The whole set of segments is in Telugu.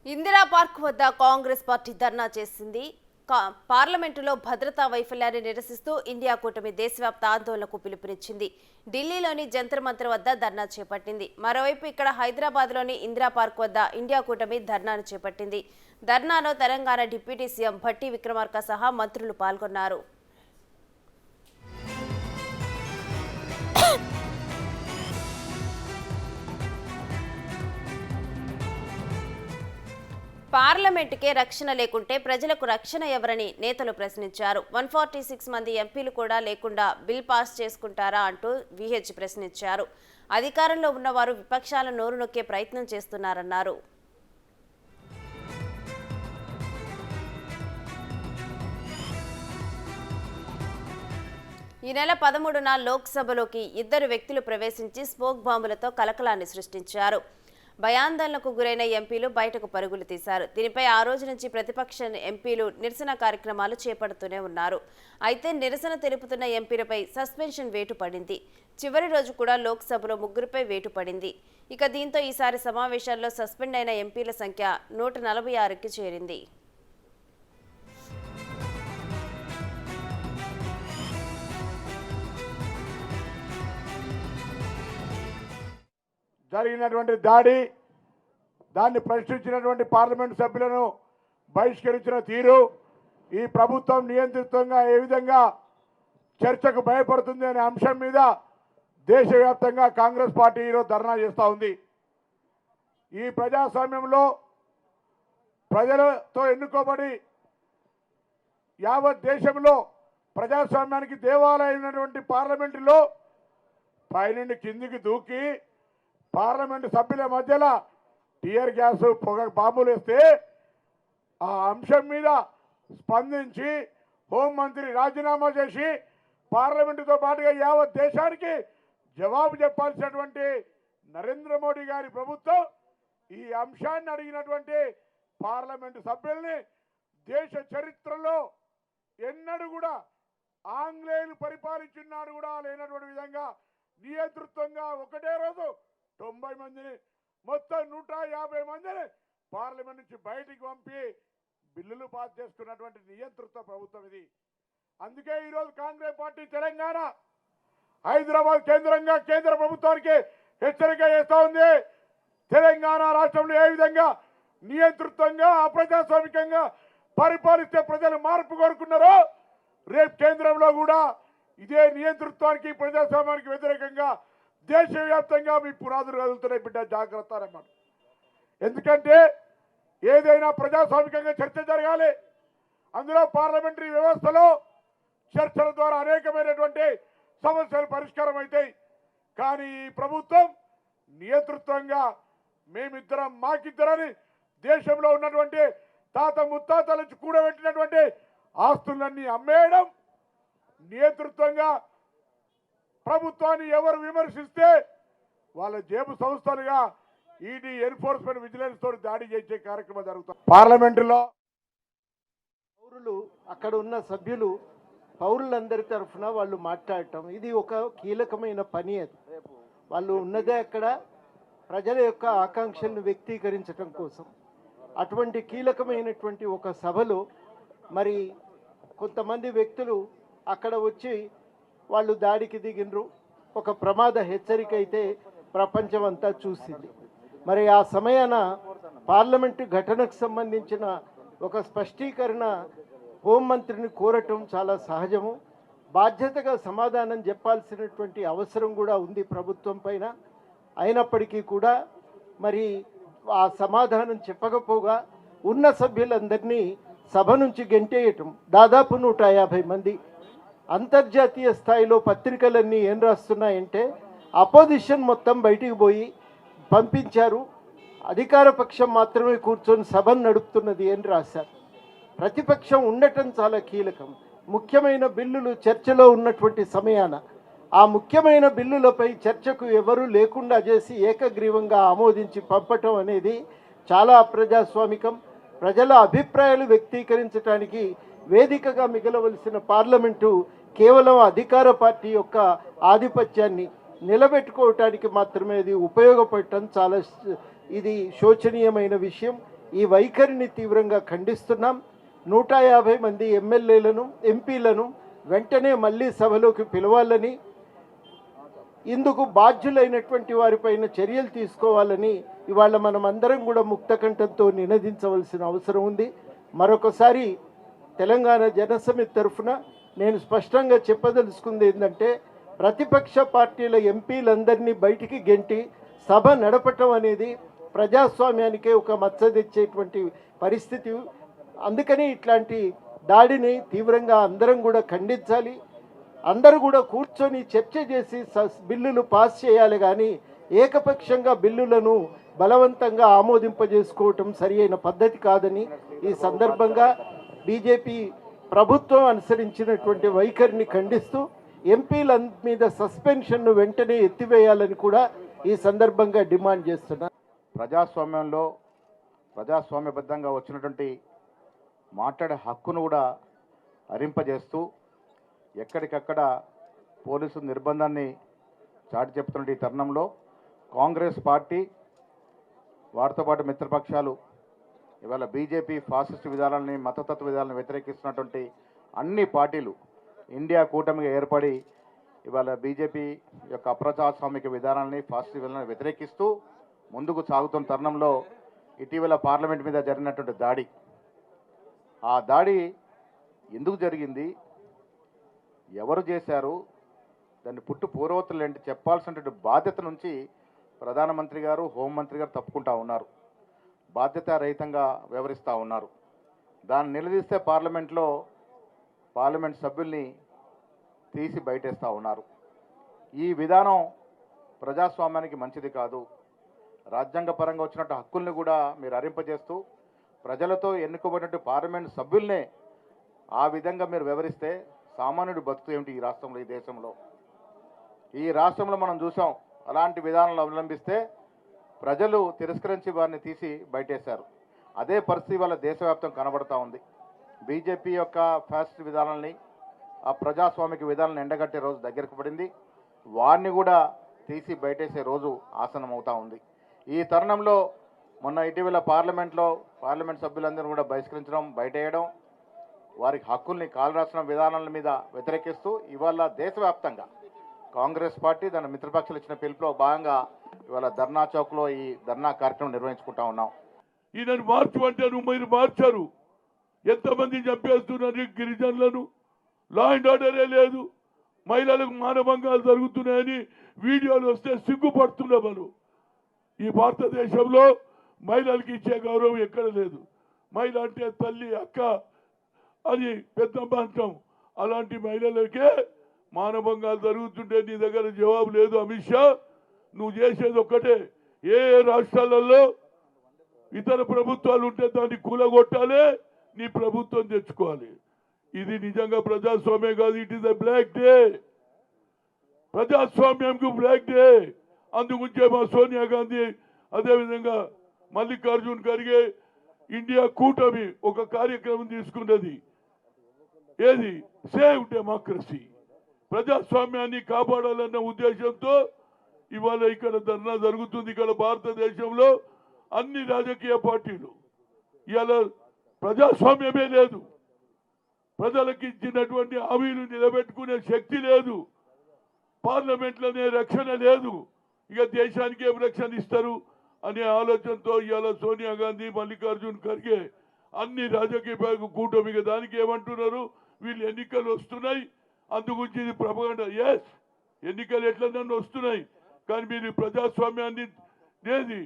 ఇందిరా పార్క్ వద్ద కాంగ్రెస్ పార్టీ ధర్నా చేసింది. పార్లమెంటులో భద్రతా వైఫల్యాన్ని నిరసిస్తూ ఇండియా కూటమి దేశవ్యాప్త ఆందోళనకు పిలుపునిచ్చింది. ఢిల్లీలోని జంతర్ మంతర్ వద్ద ధర్నా చేపట్టింది. మరోవైపు ఇక్కడ హైదరాబాద్లోని ఇందిరా పార్క్ వద్ద ఇండియా కూటమి ధర్నాను చేపట్టింది. ధర్నాలో తెలంగాణ డిప్యూటీ సీఎం భట్టి విక్రమార్క సహా మంత్రులు పాల్గొన్నారు. పార్లమెంటుకే రక్షణ లేకుంటే ప్రజలకు రక్షణ ఎవరని నేతలు ప్రశ్నించారు. 146 మంది ఎంపీలు కూడా లేకుండా బిల్ పాస్ చేసుకుంటారా అంటూ విహెచ్ ప్రశ్నించారు. అధికారంలో ఉన్నవారు విపక్షాల నోరు నొక్కే ప్రయత్నం చేస్తున్నారన్నారు. ఈ నెల 13న లోక్సభలోకి 2 వ్యక్తులు ప్రవేశించి స్మోక్ బాంబులతో కలకలాన్ని సృష్టించారు. భయాందోళనకు గురైన ఎంపీలు బయటకు పరుగులు తీశారు. దీనిపై ఆ రోజు నుంచి ప్రతిపక్ష ఎంపీలు నిరసన కార్యక్రమాలు చేపడుతూనే ఉన్నారు. అయితే నిరసన తెలుపుతున్న ఎంపీలపై సస్పెన్షన్ వేటు పడింది. చివరి రోజు కూడా లోక్సభలో 3 వేటు పడింది. ఇక దీంతో ఈసారి సమావేశాల్లో సస్పెండ్ అయిన ఎంపీల సంఖ్య 146కి చేరింది. జరిగినటువంటి దాన్ని ప్రశ్నించినటువంటి పార్లమెంటు సభ్యులను బహిష్కరించిన తీరు, ఈ ప్రభుత్వం నియంత్రితంగా ఏ విధంగా చర్చకు భయపడుతుంది అనే అంశం మీద దేశవ్యాప్తంగా కాంగ్రెస్ పార్టీ ఈరోజు ధర్నా చేస్తూ ఉంది. ఈ ప్రజాస్వామ్యంలో ప్రజలతో ఎన్నుకోబడి యావత్ దేశంలో ప్రజాస్వామ్యానికి దేవాలయమైనటువంటి పార్లమెంటులో పైనుండి కిందికి దూకి పార్లమెంటు సభ్యుల మధ్యలో టియర్ గ్యాస్ పొగ బాంబులు వేస్తే ఆ అంశం మీద స్పందించి హోంమంత్రి రాజీనామా చేసి పార్లమెంటుతో పాటుగా యావత్ దేశానికి జవాబు చెప్పాల్సినటువంటి నరేంద్ర మోడీ గారి ప్రభుత్వం ఈ అంశాన్ని అడిగినటువంటి పార్లమెంటు సభ్యుల్ని దేశ చరిత్రలో ఎన్నడూ కూడా ఆంగ్లేయులు పరిపాలించినాడు కూడా లేనటువంటి విధంగా నియంతృత్వంగా ఒకటే రోజు 90 మందిని మొత్తం 150 మందిని పార్లమెంట్ నుంచి బయటికి పంపి బిల్లులు పాస్ చేసుకున్నటువంటి నియంతృత్వ ప్రభుత్వం ఇది. అందుకే ఈరోజు కాంగ్రెస్ పార్టీ తెలంగాణ హైదరాబాద్ కేంద్రంగా కేంద్ర ప్రభుత్వానికి హెచ్చరిక చేస్తూ ఉంది. తెలంగాణ రాష్ట్రంలో ఏ విధంగా నియంతృత్వంగా అప్రజాస్వామికంగా పరిపాలిస్తే ప్రజలు మార్పు కోరుకున్నారో రేపు కేంద్రంలో కూడా ఇదే నియంతృత్వానికి ప్రజాస్వామ్యానికి వ్యతిరేకంగా దేశవ్యాప్తంగా మీ పునాదులు కదులుతున్నాయి బిడ్డ, జాగ్రత్త అన్నమాట. ఎందుకంటే ఏదైనా ప్రజాస్వామికంగా చర్చ జరగాలి. అందులో పార్లమెంటరీ వ్యవస్థలో చర్చల ద్వారా అనేకమైనటువంటి సమస్యలు పరిష్కారం అవుతాయి. కానీ ఈ ప్రభుత్వం నియంతృత్వంగా మేమిద్దరం మాకిద్దరని దేశంలో ఉన్నటువంటి తాత ముత్తాతల నుంచి కూడబెట్టినటువంటి ఆస్తులన్నీ అమ్మేయడం, నియంతృత్వంగా ప్రభుత్వాన్ని ఎవరు విమర్శిస్తే వాళ్ళ జేబు సంస్థలుగా ఈడీ ఎన్ఫోర్స్మెంట్ విజిలెన్స్ తోటి దాడి చేసే కార్యక్రమం జరుగుతుంది. పార్లమెంటులో పౌరులు అక్కడ ఉన్న సభ్యులు పౌరులందరి తరఫున వాళ్ళు మాట్లాడటం ఇది ఒక కీలకమైన పని. అది వాళ్ళు ఉన్నదే అక్కడ ప్రజల యొక్క ఆకాంక్షలను వ్యక్తీకరించడం కోసం. అటువంటి కీలకమైనటువంటి ఒక సభలో మరి కొంతమంది వ్యక్తులు అక్కడ వచ్చి వాళ్ళు దాడికి దిగినరు. ఒక ప్రమాద హెచ్చరిక అయితే ప్రపంచం అంతా చూసింది. మరి ఆ సమయాన పార్లమెంటు ఘటనకు సంబంధించిన ఒక స్పష్టీకరణ హోంమంత్రిని కోరటం చాలా సహజము. బాధ్యతగా సమాధానం చెప్పాల్సినటువంటి అవసరం కూడా ఉంది ప్రభుత్వం పైన. అయినప్పటికీ కూడా మరి ఆ సమాధానం చెప్పకపోగా ఉన్న సభ్యులందరినీ సభ నుంచి గెంటేయటం. దాదాపు 150 మంది. అంతర్జాతీయ స్థాయిలో పత్రికలన్నీ ఏం రాస్తున్నాయంటే అపోజిషన్ మొత్తం బయటికి పోయి పంపించారు, అధికార పక్షం మాత్రమే కూర్చొని సభను నడుపుతున్నది అని రాశారు. ప్రతిపక్షం ఉండటం చాలా కీలకం. ముఖ్యమైన బిల్లులు చర్చలో ఉన్నటువంటి సమయాన ఆ ముఖ్యమైన బిల్లులపై చర్చకు ఎవరూ లేకుండా చేసి ఏకగ్రీవంగా ఆమోదించి పంపటం అనేది చాలా అప్రజాస్వామికం. ప్రజల అభిప్రాయాలు వ్యక్తీకరించడానికి వేదికగా మిగలవలసిన పార్లమెంటు కేవలం అధికార పార్టీ యొక్క ఆధిపత్యాన్ని నిలబెట్టుకోవటానికి మాత్రమే ఇది ఉపయోగపడటం చాలా ఇది శోచనీయమైన విషయం. ఈ వైఖరిని తీవ్రంగా ఖండిస్తున్నాం. 150 మంది ఎమ్మెల్యేలను ఎంపీలను వెంటనే మళ్ళీ సభలోకి పిలవాలని, ఇందుకు బాధ్యులైనటువంటి వారిపైన చర్యలు తీసుకోవాలని ఇవాళ మనం అందరం కూడా ముక్తకంఠంతో నినదించవలసిన అవసరం ఉంది. మరొకసారి తెలంగాణ జనసమితి తరఫున నేను స్పష్టంగా చెప్పదలుచుకుంది ఏంటంటే, ప్రతిపక్ష పార్టీల ఎంపీలందరినీ బయటికి గెంటి సభ నడపటం అనేది ప్రజాస్వామ్యానికే ఒక మచ్చ తెచ్చేటువంటి పరిస్థితి. అందుకని ఇట్లాంటి దాడిని తీవ్రంగా అందరం కూడా ఖండించాలి. అందరూ కూడా కూర్చొని చర్చ చేసి బిల్లులు పాస్ చేయాలి, కానీ ఏకపక్షంగా బిల్లులను బలవంతంగా ఆమోదింపజేసుకోవటం సరి అయిన పద్ధతి కాదని ఈ సందర్భంగా బీజేపీ ప్రభుత్వం అనుసరించినటువంటి వైఖరిని ఖండిస్తూ ఎంపీల మీద సస్పెన్షన్ను వెంటనే ఎత్తివేయాలని కూడా ఈ సందర్భంగా డిమాండ్ చేస్తున్నారు. ప్రజాస్వామ్యంలో ప్రజాస్వామ్యబద్ధంగా వచ్చినటువంటి మాట్లాడే హక్కును కూడా హరింపజేస్తూ ఎక్కడికక్కడ పోలీసు నిర్బంధాన్ని చాటి చెప్తున్న ఈ తరుణంలో కాంగ్రెస్ పార్టీ వారితో పాటు మిత్రపక్షాలు ఇవాళ బీజేపీ ఫాసిస్ట్ విధానాలని మతతత్వ విధానాలను వ్యతిరేకిస్తున్నటువంటి అన్ని పార్టీలు ఇండియా కూటమిగా ఏర్పడి ఇవాళ బీజేపీ యొక్క అప్రజాస్వామిక విధానాలని ఫాసిస్ట్ విధానాలను వ్యతిరేకిస్తూ ముందుకు సాగుతున్న తరుణంలో ఇటీవల పార్లమెంట్ మీద జరిగినటువంటి దాడి, ఆ దాడి ఎందుకు జరిగింది, ఎవరు చేశారు, దాన్ని పుట్టు పూర్వోత్తరాలు ఏంటి చెప్పాల్సినటువంటి బాధ్యత నుంచి ప్రధానమంత్రి గారు, హోంమంత్రి గారు తప్పుకుంటా ఉన్నారు, బాధ్యతారహితంగా వ్యవహరిస్తూ ఉన్నారు. దాన్ని నిలదీస్తే పార్లమెంట్ సభ్యుల్ని తీసి బయటేస్తూ ఉన్నారు. ఈ విధానం ప్రజాస్వామ్యానికి మంచిది కాదు. రాజ్యాంగపరంగా వచ్చినట్టు హక్కుల్ని కూడా మీరు హరింపజేస్తూ ప్రజలతో ఎన్నుకోబడినట్టు పార్లమెంట్ సభ్యుల్నే ఆ విధంగా మీరు వ్యవహరిస్తే సామాన్యుడు బతుకు ఏమిటి ఈ రాష్ట్రంలో, ఈ దేశంలో? ఈ రాష్ట్రంలో మనం చూసాం, అలాంటి విధానాలు అవలంబిస్తే ప్రజలు తిరస్కరించి వారిని తీసి బయటేశారు. అదే పరిస్థితి వాళ్ళ దేశవ్యాప్తం కనబడతా ఉంది. బీజేపీ యొక్క ఫ్యాసిస్ట్ విధానాలని, ఆ ప్రజాస్వామిక విధానాలను ఎండగట్టే రోజు దగ్గరకు పడింది. వారిని కూడా తీసి బయటేసే రోజు ఆసనం అవుతా ఉంది. ఈ తరుణంలో మొన్న ఇటీవల పార్లమెంట్ సభ్యులందరూ కూడా బహిష్కరించడం, బయటేయడం, వారికి హక్కుల్ని కాలరాసిన విధానాల మీద వ్యతిరేకిస్తూ ఇవాళ దేశవ్యాప్తంగా కాంగ్రెస్ పార్టీ దాని మిత్రపక్షాలు ఇచ్చిన పిలుపులో భాగంగా ఇవాళ ధర్నా చౌక్లో ఈ ధర్నా కార్యక్రమం నిర్వహించుకుంటా ఉన్నాం. ఈయనను మార్చమంటారు, మీరు మార్చారు. ఎంతమంది చంపేస్తున్నారు గిరిజనులను, లా అండ్ ఆర్డరే లేదు, మహిళలకు మానభంగాలు జరుగుతున్నాయని వీడియోలు వస్తే సిగ్గుపడుతున్నాం. మనం ఈ భారతదేశంలో మహిళలకు ఇచ్చే గౌరవం ఎక్కడ లేదు. మహిళ అంటే తల్లి, అక్క అని పెద్దమ్మ అంటాం. అలాంటి మహిళలకే మానభంగాలు జరుగుతుంటే నీ దగ్గర జవాబు లేదు. అమిత్ షా, నువ్వు చేసేది ఒక్కటే, ఏ రాష్ట్రాలలో ఇతర ప్రభుత్వాలు ఉంటే దాన్ని కూలగొట్టాలి, నీ ప్రభుత్వం తెచ్చుకోవాలి. ఇది నిజంగా ప్రజాస్వామ్యం కాదు. It is a black day. ప్రజాస్వామ్యంకు బ్లాక్ డే. అందుగుంచే మా సోనియా గాంధీ, అదేవిధంగా మల్లికార్జున్ ఖర్గే, ఇండియా కూటమి ఒక కార్యక్రమం తీసుకున్నది. ఏది? Save democracy. ప్రజాస్వామ్యాన్ని కాపాడాలన్న ఉద్దేశంతో ఇవాళ ఇక్కడ ధర్నా జరుగుతుంది. ఇక్కడ భారతదేశంలో అన్ని రాజకీయ పార్టీలు ఇవాళ ప్రజాస్వామ్యమే లేదు. ప్రజలకు ఇచ్చినటువంటి హామీలు నిలబెట్టుకునే శక్తి లేదు. పార్లమెంట్లోనే రక్షణ లేదు. ఇక దేశానికి ఏం రక్షణ ఇస్తారు అనే ఆలోచనతో ఇవాళ సోనియా గాంధీ, మల్లికార్జున్ ఖర్గే అన్ని రాజకీయ కూటమిగా దానికి ఏమంటున్నారు, వీళ్ళు ఎన్నికలు వస్తున్నాయి, అందుగురించి ఇది ప్రపగండ. ఎస్, ఎన్నికలు ఎట్లన్నా వస్తున్నాయి, కానీ మీరు ప్రజాస్వామ్యాన్ని ఏది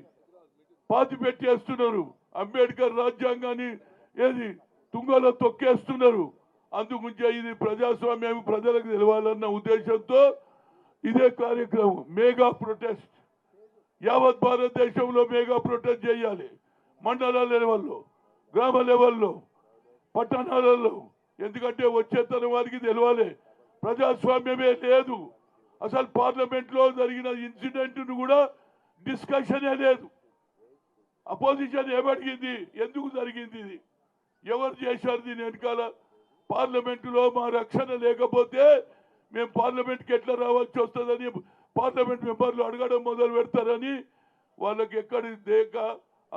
పాతి పెట్టేస్తున్నారు. అంబేద్కర్ రాజ్యాంగాన్ని ఏది తుంగలో తొక్కేస్తున్నారు. అందుగురించి ఇది ప్రజాస్వామ్యం ప్రజలకు తెలవాలన్న ఉద్దేశంతో ఇదే కార్యక్రమం. మెగా ప్రొటెస్ట్ యావత్ భారతదేశంలో మెగా ప్రొటెస్ట్ చేయాలి. మండల లెవెల్లో, గ్రామ లెవెల్లో, పట్టణాలలో. ఎందుకంటే వచ్చే తరం వారికి తెలవాలి ప్రజాస్వామ్యమే లేదు. అసలు పార్లమెంట్లో జరిగిన ఇన్సిడెంట్ను కూడా డిస్కషనే లేదు. అపోజిషన్ ఏమడిగింది, ఎందుకు జరిగింది, ఇది ఎవరు చేశారు, దీని వెనకాల పార్లమెంటులో మా రక్షణ లేకపోతే మేము పార్లమెంట్కి ఎట్లా రావాల్సి వస్తుందని పార్లమెంట్ మెంబర్లు అడగడం మొదలు పెడతారని వాళ్ళకి ఎక్కడి దేక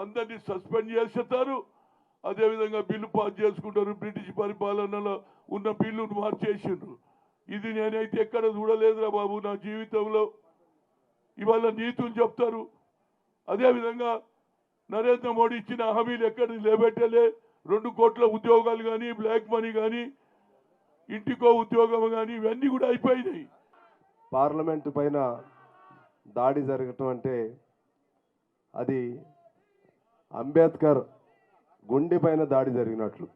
అందరినీ సస్పెండ్ చేసేస్తారు. అదేవిధంగా బిల్లు పాస్ చేసుకుంటారు. బ్రిటిష్ పరిపాలనలో ఉన్న బిల్లును మార్చేసిండ్రు. ఇది నేనైతే ఎక్కడ చూడలేదురా బాబు నా జీవితంలో. ఇవాళ నీతులు చెప్తారు. అదేవిధంగా నరేంద్ర మోడీ ఇచ్చిన హామీలు ఎక్కడ నిలబెట్టలే. 2 కోట్ల ఉద్యోగాలు కానీ, బ్లాక్ మనీ కానీ, ఇంటికో ఉద్యోగం కానీ ఇవన్నీ కూడా అయిపోయినాయి. పార్లమెంటు పైన దాడి జరగటం అంటే అది అంబేద్కర్ గుండె పైన దాడి జరిగినట్లు.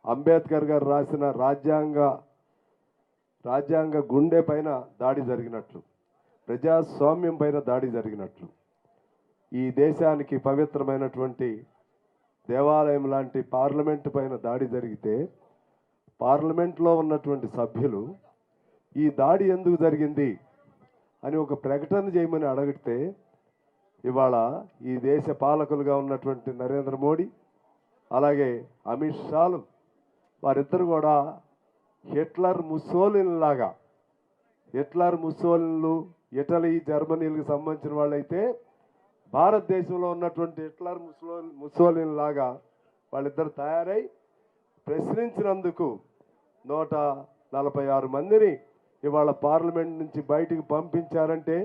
అంబేద్కర్ గారు రాసిన రాజ్యాంగ గుండె పైన దాడి జరిగినట్లు, ప్రజాస్వామ్యం పైన దాడి జరిగినట్లు. ఈ దేశానికి పవిత్రమైనటువంటి దేవాలయం లాంటి పార్లమెంటు పైన దాడి జరిగితే పార్లమెంట్లో ఉన్నటువంటి సభ్యులు ఈ దాడి ఎందుకు జరిగింది అని ఒక ప్రకటన చేయమని అడిగితే ఇవాళ ఈ దేశ పాలకులుగా ఉన్నటువంటి నరేంద్ర మోడీ అలాగే అమిత్ షాలు వారిద్దరు కూడా హిట్లర్ ముస్సోలిన్లు ఇటలీ జర్మనీలకు సంబంధించిన వాళ్ళైతే భారతదేశంలో ఉన్నటువంటి హిట్లర్ ముస్సోలిన్ లాగా వాళ్ళిద్దరు తయారై ప్రశ్నించినందుకు 146 మందిని ఇవాళ పార్లమెంట్ నుంచి బయటికి పంపించారంటే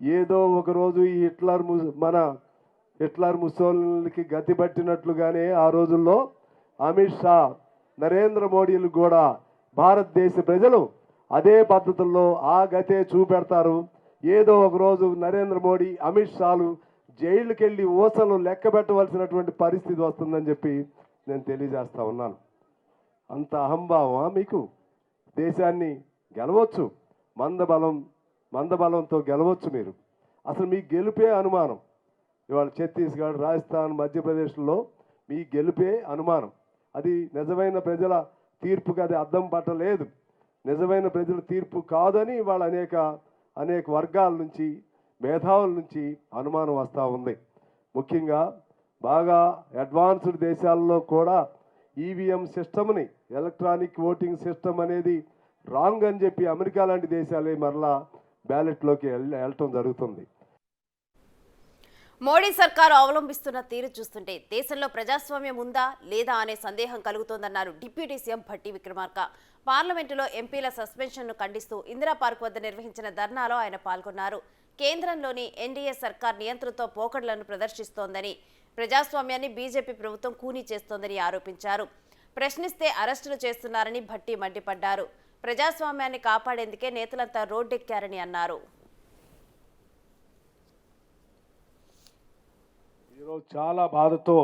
ఏదో ఒకరోజు ఈ హిట్లర్ ముస్సోలిన్కి గతి పట్టినట్లుగానే ఆ రోజుల్లో అమిత్ షా నరేంద్ర మోడీలు కూడా భారతదేశ ప్రజలు అదే పద్ధతుల్లో ఆ గతే చూపెడతారు. ఏదో ఒకరోజు నరేంద్ర మోడీ అమిత్ షాలు జైలుకి వెళ్ళి ఊసలు లెక్క పెట్టవలసినటువంటి పరిస్థితి వస్తుందని చెప్పి నేను తెలియజేస్తా ఉన్నాను. అంత అహంభావమా మీకు? దేశాన్ని గెలవచ్చు, మందబలంతో గెలవచ్చు మీరు. అసలు మీ గెలుపే అనుమానం. ఇవాళ ఛత్తీస్గఢ్, రాజస్థాన్, మధ్యప్రదేశ్లో మీ గెలుపే అనుమానం. అది నిజమైన ప్రజల తీర్పుకి అది అద్దం పట్టలేదు. నిజమైన ప్రజల తీర్పు కాదని ఇవాళ అనేక వర్గాల నుంచి, మేధావుల నుంచి అనుమానం వస్తూ ఉంది. ముఖ్యంగా బాగా అడ్వాన్స్డ్ దేశాల్లో కూడా ఈవీఎం సిస్టమ్ని, ఎలక్ట్రానిక్ ఓటింగ్ సిస్టమ్ అనేది రాంగ్ అని చెప్పి అమెరికా లాంటి దేశాలే మరలా బ్యాలెట్లోకి వెళ్ళటం జరుగుతుంది. మోడీ సర్కారు అవలంబిస్తున్న తీరు చూస్తుంటే దేశంలో ప్రజాస్వామ్యం ఉందా లేదా అనే సందేహం కలుగుతోందన్నారు డిప్యూటీ సీఎం భట్టి విక్రమార్క. పార్లమెంటులో ఎంపీల సస్పెన్షన్ను ఖండిస్తూ ఇందిరా పార్క్ వద్ద నిర్వహించిన ధర్నాలో ఆయన పాల్గొన్నారు. కేంద్రంలోని ఎన్డీఏ సర్కార్ నియంత్రణతో పోకడలను ప్రదర్శిస్తోందని, ప్రజాస్వామ్యాన్ని బీజేపీ ప్రభుత్వం కూనీ చేస్తోందని ఆరోపించారు. ప్రశ్నిస్తే అరెస్టులు చేస్తున్నారని భట్టి మండిపడ్డారు. ప్రజాస్వామ్యాన్ని కాపాడేందుకే నేతలంతా రోడ్డెక్కారని అన్నారు. ఈరోజు చాలా బాధతో,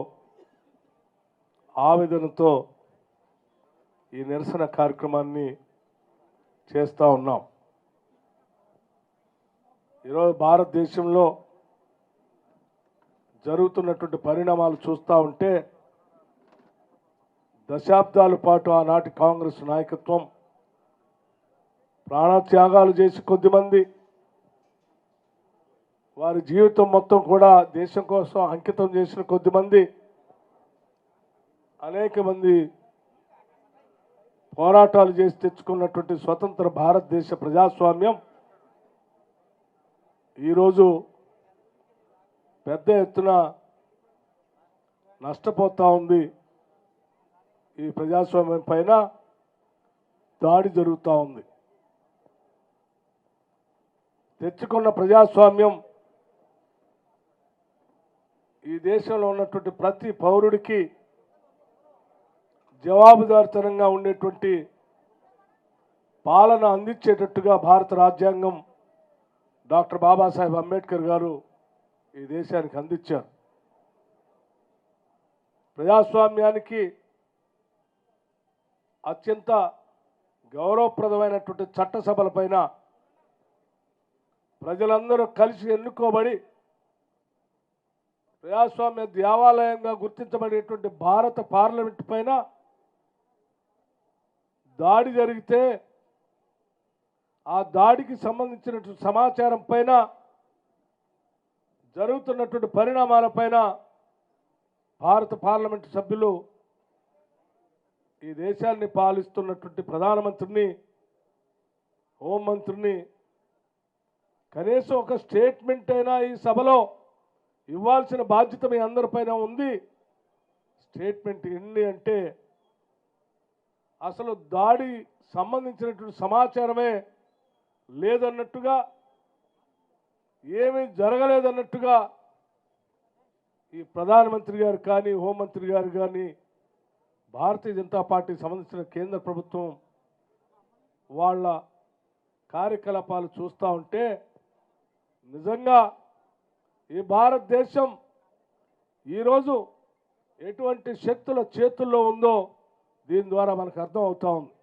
ఆవేదనతో ఈ నిరసన కార్యక్రమాన్ని చేస్తూ ఉన్నాం. ఈరోజు భారతదేశంలో జరుగుతున్నటువంటి పరిణామాలు చూస్తూ ఉంటే దశాబ్దాల పాటు ఆనాటి కాంగ్రెస్ నాయకత్వం ప్రాణత్యాగాలు చేసి కొద్దిమంది వారి జీవితం మొత్తం కూడా దేశం కోసం అంకితం చేసిన కొద్దిమంది, అనేక మంది పోరాటాలు చేసి తెచ్చుకున్నటువంటి స్వతంత్ర భారతదేశ ప్రజాస్వామ్యం ఈరోజు పెద్ద ఎత్తున నష్టపోతూ ఉంది. ఈ ప్రజాస్వామ్యం పైన దాడి జరుగుతూ ఉంది. తెచ్చుకున్న ప్రజాస్వామ్యం ఈ దేశంలో ఉన్నటువంటి ప్రతి పౌరుడికి జవాబుదారితనంగా ఉండేటువంటి పాలన అందించేటట్టుగా భారత రాజ్యాంగం డాక్టర్ బాబాసాహెబ్ అంబేద్కర్ గారు ఈ దేశానికి అందించారు. ప్రజాస్వామ్యానికి అత్యంత గౌరవప్రదమైనటువంటి చట్టసభలపైన ప్రజలందరూ కలిసి ఎన్నుకోబడి ప్రజాస్వామ్య దేవాలయంగా గుర్తించబడేటువంటి భారత పార్లమెంటు పైన దాడి జరిగితే ఆ దాడికి సంబంధించినటువంటి సమాచారం పైన, జరుగుతున్నటువంటి పరిణామాలపైన భారత పార్లమెంటు సభ్యులు ఈ దేశాన్ని పాలిస్తున్నటువంటి ప్రధానమంత్రిని, హోంమంత్రిని కనీసం ఒక స్టేట్మెంట్ అయినా ఈ సభలో ఇవ్వాల్సిన బాధ్యత మీ అందరిపైన ఉంది. స్టేట్మెంట్ ఏంటి అంటే అసలు దాడి సంబంధించినటువంటి సమాచారమే లేదన్నట్టుగా, ఏమీ జరగలేదన్నట్టుగా ఈ ప్రధానమంత్రి గారు కానీ, హోంమంత్రి గారు కానీ, భారతీయ జనతా పార్టీకి సంబంధించిన కేంద్ర ప్రభుత్వం వాళ్ళ కార్యకలాపాలు చూస్తూ ఉంటే నిజంగా ఈ భారతదేశం ఈరోజు ఎటువంటి శక్తుల చేతుల్లో ఉందో దీని ద్వారా మనకు అర్థం అవుతా ఉంది.